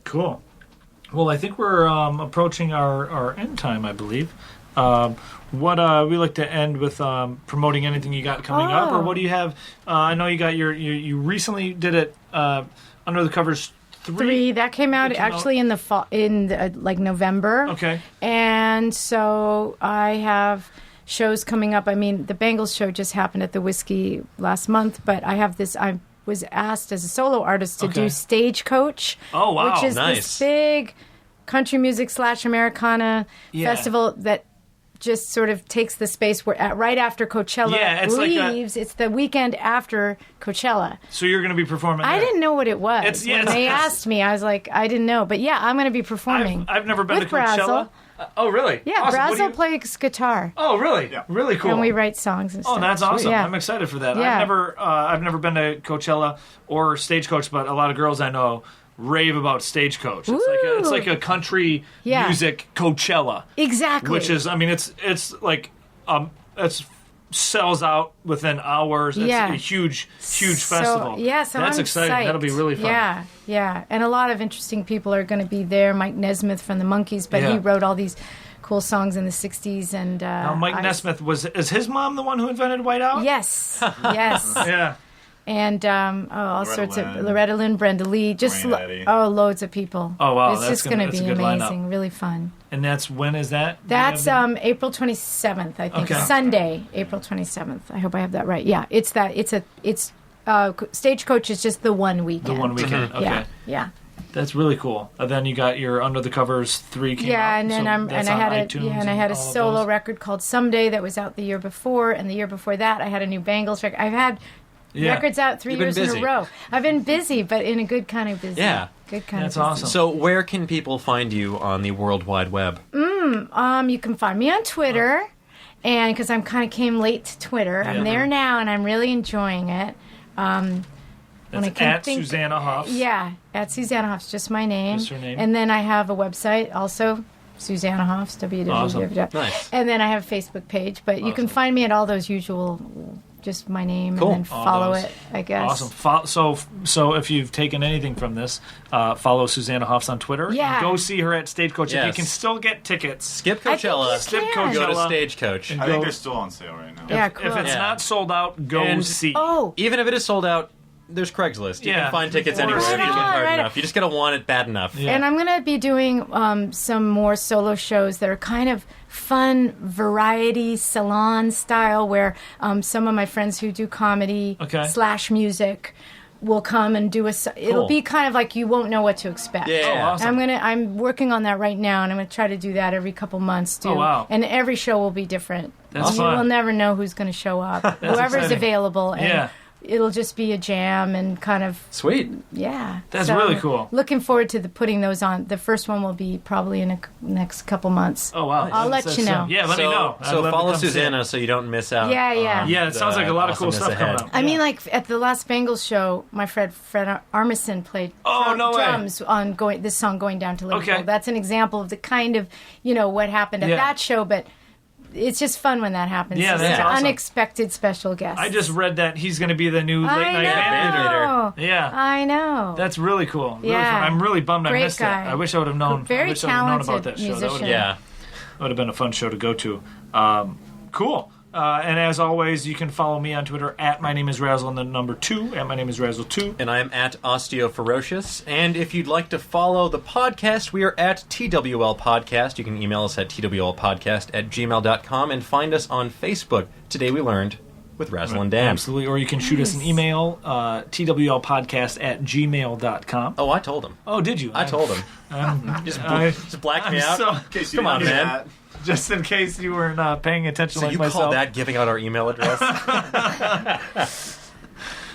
Cool. Well, I think we're approaching our end time, I believe. What we like to end with promoting anything you got coming up, or what do you have? I know you got you recently did it Under the Covers 3 that came out actually in the fall, in like November. Okay. And so I have shows coming up. I mean, the Bangles show just happened at the Whiskey last month, but I have this. I was asked as a solo artist to do Stagecoach. Oh wow! Which is nice. This big country music / Americana festival that just sort of takes the space where right after Coachella leaves. It's the weekend after Coachella. So you're going to be performing there. I didn't know what it was. When they asked me, I was like, I didn't know. But yeah, I'm going to be performing. I've never been with to Coachella. Brazel. Really? Yeah, awesome. Brazel plays guitar. Oh, really? Yeah. Really cool. And we write songs and stuff. Oh, that's awesome. Yeah. I'm excited for that. Yeah. I've never been to Coachella or Stagecoach, but a lot of girls I know rave about Stagecoach. It's like a country music Coachella. Exactly. Which is, I mean, it's like it sells out within hours. It's a huge festival. Yeah, so that's I'm exciting. Psyched. That'll be really fun. Yeah, and a lot of interesting people are going to be there. Mike Nesmith from the Monkees, but he wrote all these cool songs in the '60s. And now Mike Nesmith is his mom the one who invented White Out? Yes, yes. Yeah. And all sorts of Loretta Lynn, Brenda Lee, just loads of people. Oh wow, it's just going to be amazing, lineup. Really fun. And when is that? That's April 27th, I think. Okay. Sunday, April 27th. I hope I have that right. Yeah, it's that. It's Stagecoach is just the one weekend. The one weekend. Okay. Yeah. That's really cool. And then you got your Under the Covers 3 came out. Yeah, and then I had a solo those. record called Someday that was out the year before, and the year before that I had a new Bangles record. I've had records out 3 years in a row. I've been busy, but in a good kind of busy. Yeah. Good kind That's of busy. awesome. So where can people find you on the World Wide Web? You can find me on Twitter, and because I'm kind of came late to Twitter. I'm there now, and I'm really enjoying it. That's at Susanna Hoffs. Yeah, at Susanna Hoffs, just my name. Just her name. And then I have a website also, Susanna Hoffs, www. Awesome. Nice. And then I have a Facebook page, but you can find me at all those usual, just my name, Cool. and then follow it, I guess. Awesome. So if you've taken anything from this, follow Susanna Hoffs on Twitter. Yeah. And go see her at Stagecoach. Yes. If you can still get tickets. Skip I think Coachella. you Skip can. Go to Coachella. Stagecoach. And I think they're still on sale right now. Yeah, cool. If it's not sold out, go And- see. Oh, Even if it is sold out, there's Craigslist. You Yeah. can find tickets Or anywhere if you sneak look in. hard Right. enough. You just gotta want it bad enough. Yeah. and I'm going to be doing some more solo shows that are kind of fun, variety, salon style, where some of my friends who do comedy / music will come and do it'll be kind of like you won't know what to expect. Yeah. Oh, awesome. I'm working on that right now, and I'm going to try to do that every couple months too. Oh, wow. And every show will be different. That's you fun. will never know who's going to show up. Whoever's exciting. available. And Yeah. it'll just be a jam and kind of Sweet. That's really cool. Looking forward to putting those on. The first one will be probably in the next couple months. Oh, wow. I'll let you know. Yeah, let me know. I'd So love to follow come see it. Susanna so you don't miss out. Yeah, yeah. on Yeah, it sounds like a lot of cool awesomeness stuff coming ahead. up. I mean, like at the last Bangles show, my friend Fred Armisen played no way. drums on this song "Going Down to Liverpool." Okay. That's an example of the kind of what happened at that show, but. It's just fun when that happens. Yeah, It's that's an awesome. unexpected special guest. I just read that he's going to be the new late I night know. band leader. Yeah. I know. That's really cool. Really Yeah. fun. I'm really bummed I Great missed guy. it. I wish I would have known. Very I wish I would have known talented about that show. That musician. would have been a fun show to go to. Cool. And as always, you can follow me on Twitter at my name is Razzle and the number 2, at my name is Razzle 2. And I am at OsteoFerocious. And if you'd like to follow the podcast, we are at TWL Podcast. You can email us at twlpodcast@gmail.com and find us on Facebook. Today we learned with Razzle and Dan. Absolutely. Or you can shoot us an email, twlpodcast@gmail.com. Oh, I told him. Oh, did you? I told him. Just black me out. Come on, man. Just in case you weren't paying attention so like myself. So you call that giving out our email address?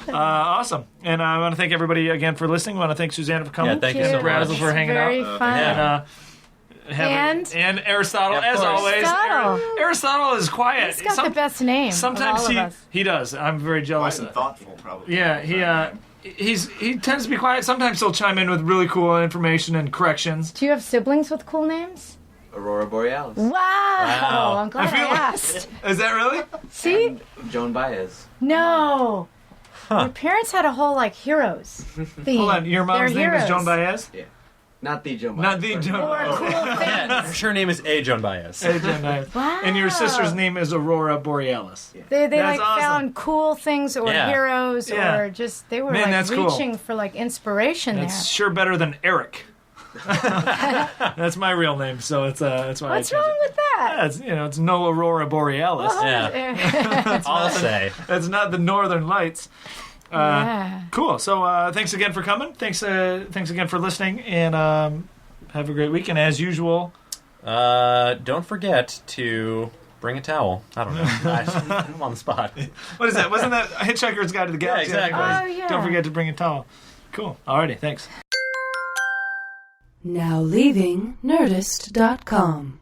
Awesome. And I want to thank everybody again for listening. I want to thank Susanna for coming. Yeah, thank you so much. Razzle for hanging Very out. fun. And Aristotle, as always. Aristotle is quiet. He's got the best name. Sometimes he does. I'm very jealous. Quiet and thoughtful, probably. Yeah, he tends to be quiet. Sometimes he'll chime in with really cool information and corrections. Do you have siblings with cool names? Aurora Borealis. Wow. I'm glad I asked. Is that really? See? And Joan Baez. No. Your parents had a whole, heroes theme. Hold on, your mom's name is Joan Baez? Yeah. Not the Joan Baez. Not the Joan Or Baez. cool things. Yeah, her name is A. Joan Baez. A. Joan Baez. Wow. And your sister's name is Aurora Borealis. Yeah. They That's awesome. found cool things or heroes or just, they were that's reaching cool. for inspiration That's sure better than Eric. That's my real name, so that's why. What's I wrong with that? Yeah, it's no Aurora Borealis. Yeah. I'll say. That's not the Northern Lights. Cool. So thanks again for coming. Thanks again for listening, and have a great week. And as usual, don't forget to bring a towel. I don't know. I'm on the spot. What is that? Wasn't that Hitchhiker's Guide to the Galaxy? Yeah, exactly. Oh, yeah. Don't forget to bring a towel. Cool. Alrighty. Thanks. Now leaving Nerdist.com.